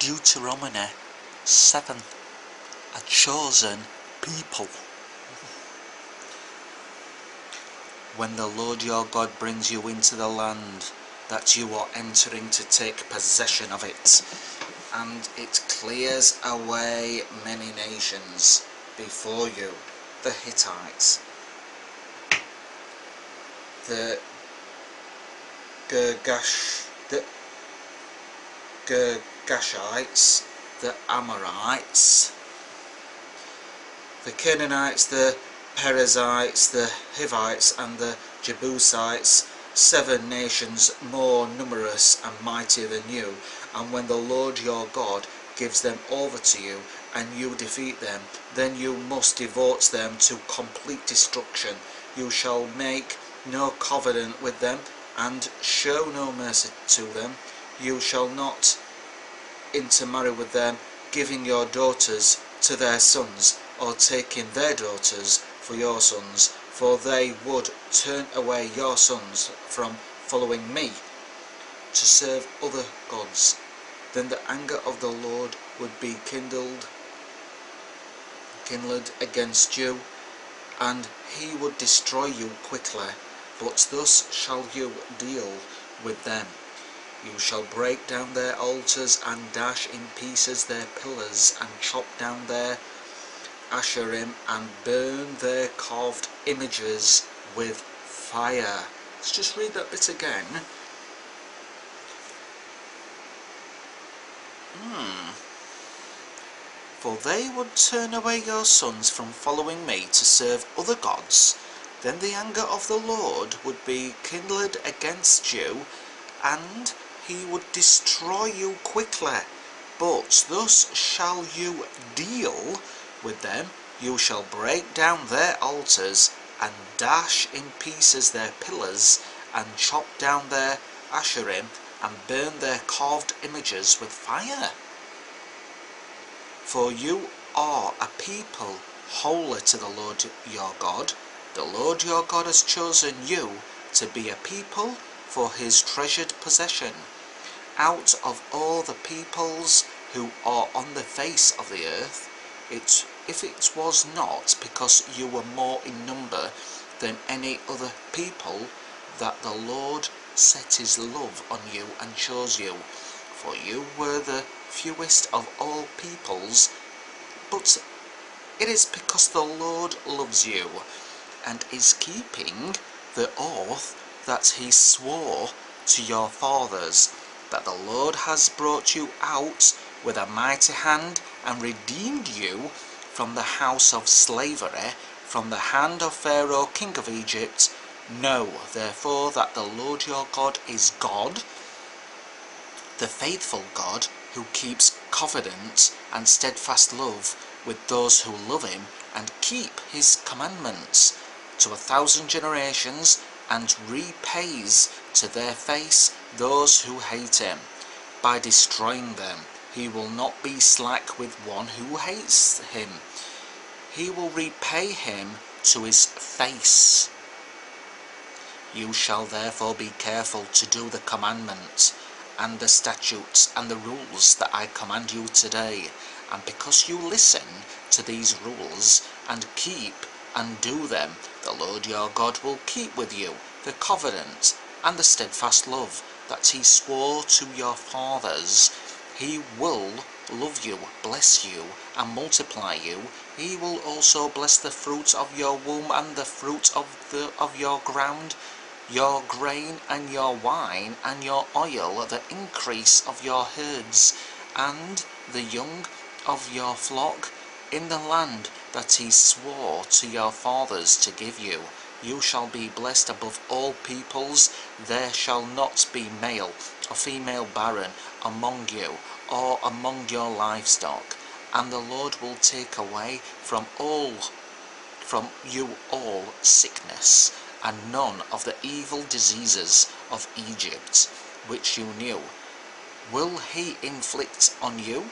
Deuteronomy 7, a chosen people. When the Lord your God brings you into the land that you are entering to take possession of it, and it clears away many nations before you, the Hittites, the Girgashites, the Amorites, the Canaanites, the Perizzites, the Hivites, and the Jebusites, 7 nations more numerous and mightier than you. And when the Lord your God gives them over to you, and you defeat them, then you must devote them to complete destruction. You shall make no covenant with them, and show no mercy to them. You shall not intermarry with them, giving your daughters to their sons, or taking their daughters for your sons, for they would turn away your sons from following me to serve other gods. Then the anger of the Lord would be kindled against you, and he would destroy you quickly. But thus shall you deal with them. You shall break down their altars, and dash in pieces their pillars, and chop down their Asherim, and burn their carved images with fire. Let's just read that bit again. For they would turn away your sons from following me to serve other gods. Then the anger of the Lord would be kindled against you, and he would destroy you quickly. But thus shall you deal with them. You shall break down their altars, and dash in pieces their pillars, and chop down their Asherim, and burn their carved images with fire. For you are a people holy to the Lord your God. The Lord your God has chosen you to be a people for his treasured possession. Out of all the peoples who are on the face of the earth, if it was not because you were more in number than any other people, that the Lord set his love on you and chose you, for you were the fewest of all peoples, but it is because the Lord loves you, and is keeping the oath that he swore to your fathers, that the Lord has brought you out with a mighty hand, and redeemed you from the house of slavery, from the hand of Pharaoh king of Egypt. Know therefore that the Lord your God is God, the faithful God, who keeps covenant and steadfast love with those who love him and keep his commandments to 1,000 generations, and repays to their face those who hate him, by destroying them. He will not be slack with one who hates him. He will repay him to his face. You shall therefore be careful to do the commandments, and the statutes, and the rules that I command you today. And because you listen to these rules, and keep and do them, the Lord your God will keep with you the covenant and the steadfast love that he swore to your fathers. He will love you, bless you, and multiply you. He will also bless the fruit of your womb, and the fruit of your ground, your grain and your wine and your oil, the increase of your herds, and the young of your flock, in the land that he swore to your fathers to give you. You shall be blessed above all peoples. There shall not be male or female barren among you, or among your livestock. And the Lord will take away from you all sickness, and none of the evil diseases of Egypt, which you knew, will he inflict on you,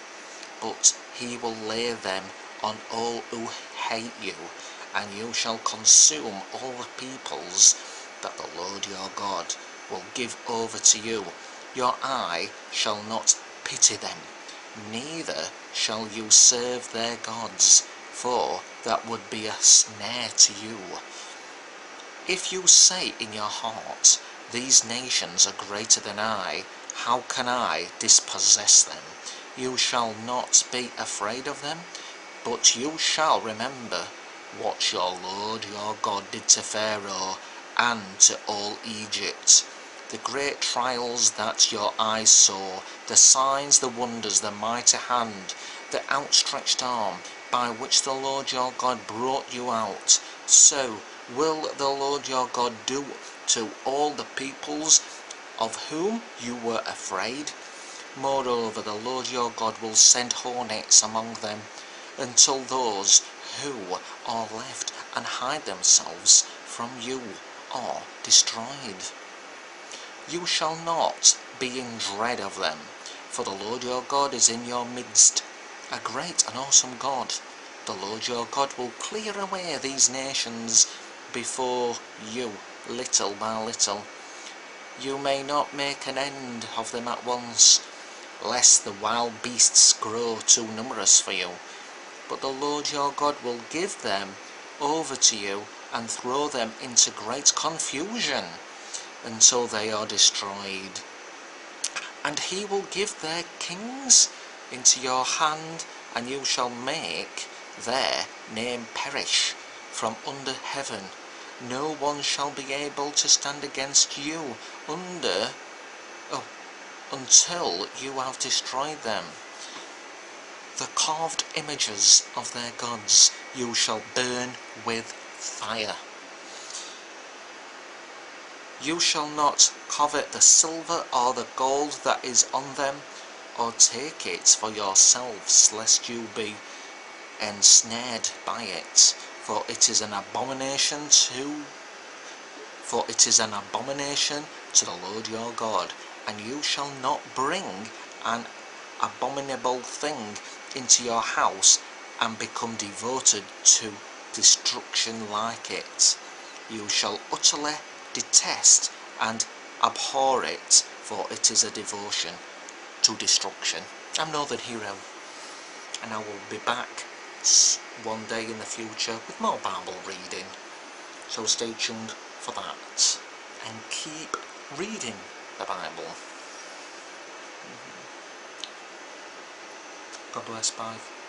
but he will lay them on all who hate you, and you shall consume all the peoples that the Lord your God will give over to you. Your eye shall not pity them, neither shall you serve their gods, for that would be a snare to you. If you say in your heart, these nations are greater than I, how can I dispossess them? You shall not be afraid of them, but you shall remember what your Lord your God did to Pharaoh and to all Egypt, the great trials that your eyes saw, the signs, the wonders, the mighty hand, the outstretched arm, by which the Lord your God brought you out. So will the Lord your God do to all the peoples of whom you were afraid. Moreover, the Lord your God will send hornets among them, until those who are left and hide themselves from you are destroyed. You shall not be in dread of them, for the Lord your God is in your midst, a great and awesome God. The Lord your God will clear away these nations before you, little by little. You may not make an end of them at once, lest the wild beasts grow too numerous for you. But the Lord your God will give them over to you and throw them into great confusion until they are destroyed. And he will give their kings into your hand, and you shall make their name perish from under heaven. No one shall be able to stand against you until you have destroyed them. The carved images of their gods you shall burn with fire. You shall not covet the silver or the gold that is on them, or take it for yourselves, lest you be ensnared by it, for it is an abomination to the Lord your God. And you shall not bring an abominable thing into your house and become devoted to destruction like it. You shall utterly detest and abhor it, for it is a devotion to destruction. I'm Northern Hero, and I will be back one day in the future with more Bible reading, so stay tuned for that and keep reading the Bible. God bless, bye.